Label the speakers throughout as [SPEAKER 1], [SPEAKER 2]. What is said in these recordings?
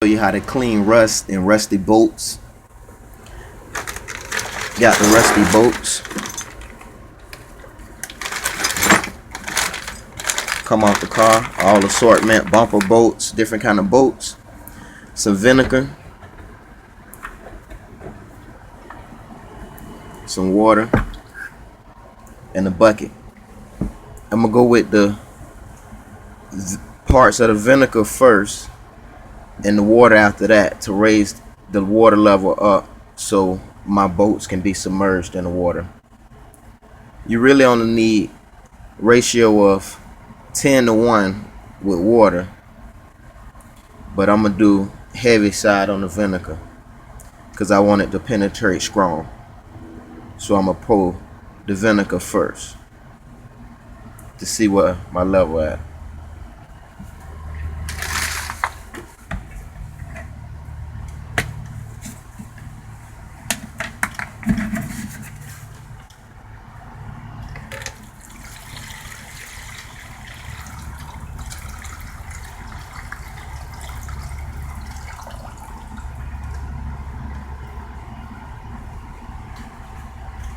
[SPEAKER 1] Show you how to clean rust and rusty bolts. Got the rusty bolts. Come off the car. All assortment, bumper bolts, different kind of bolts. Some vinegar. Some water. And a bucket. I'm gonna go with the parts of the vinegar first and the water after that to raise the water level up so my boats can be submerged in the water. You really only need ratio of 10-to-1 with water, but I'm gonna do heavy side on the vinegar because I want it to penetrate strong. So I'm gonna pour the vinegar first to see what my level at.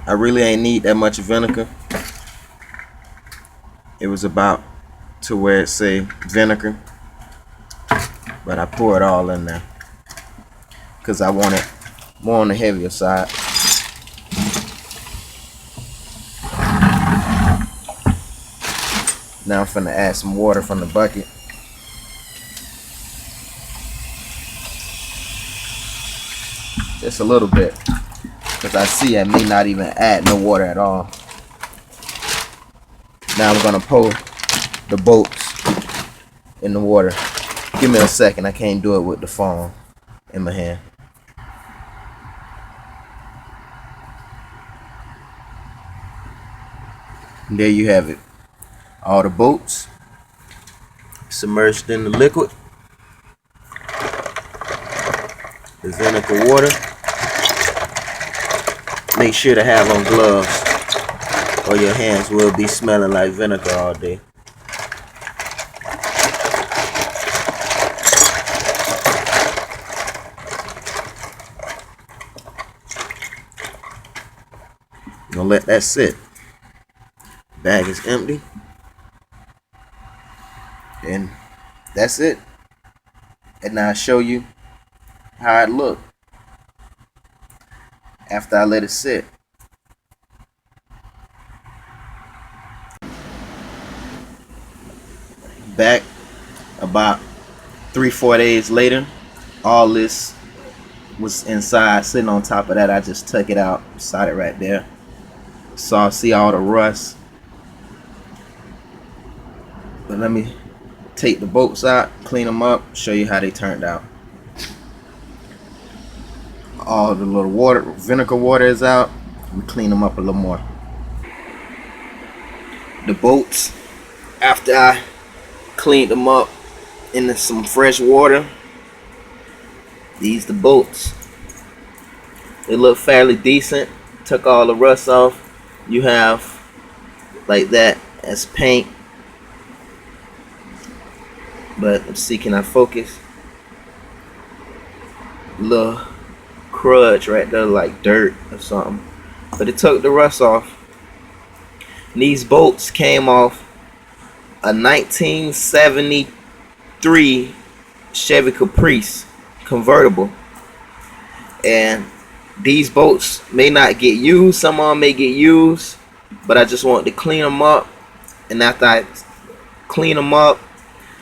[SPEAKER 1] I really ain't need that much vinegar. It was about to where it say vinegar, but I pour it all in there because I want it more on the heavier side. Now I'm finna add some water from the bucket. Just a little bit, because I see I may not even add no water at all. Now I'm gonna pour the bolts in the water. Give me a second, I can't do it with the phone in my hand. And there you have it. All the bolts submerged in the liquid. The vinegar water. Make sure to have on gloves or your hands will be smelling like vinegar all day. Gonna let that sit. Bag is empty. And that's it. And now I'll show you how it looked after I let it sit. Back about 3-4 days later, all this was inside, sitting on top of that. I just took it out, side it right there. So see all the rust. But let me take the bolts out, clean them up, show you how they turned out. All the little water, vinegar water is out. We clean them up a little more. The bolts, after I cleaned them up in some fresh water, these the bolts. They look fairly decent. Took all the rust off. You have like that as paint. But let's see, can I focus? Little crudge right there, like dirt or something. But it took the rust off. And these bolts came off a 1973 Chevy Caprice convertible. And these bolts may not get used. Some of them may get used. But I just want to clean them up. And after I clean them up,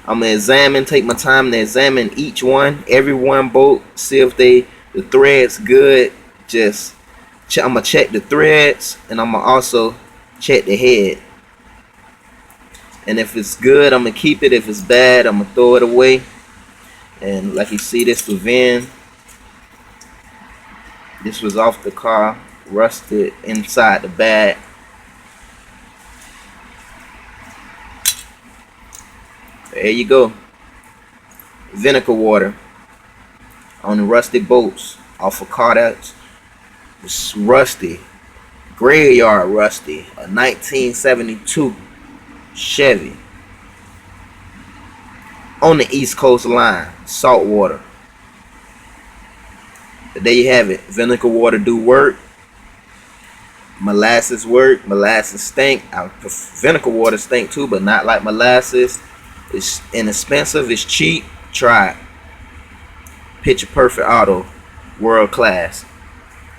[SPEAKER 1] I'm gonna take my time to examine each one, every one bolt, see if the threads good. I'm gonna check the threads, and I'm gonna also check the head. And if it's good, I'm gonna keep it. If it's bad, I'm gonna throw it away. And like you see, this the VIN. This was off the car, rusted inside the bag. There you go. Vinegar water on the rusty bolts off a car that's rusty, graveyard rusty, a 1972 Chevy on the East Coast line, saltwater. But there you have it. Vinegar water do work. Molasses work. Molasses stink. Vinegar water stink too, but not like molasses. It's inexpensive. It's cheap. Try it. Picture Perfect Auto. World class.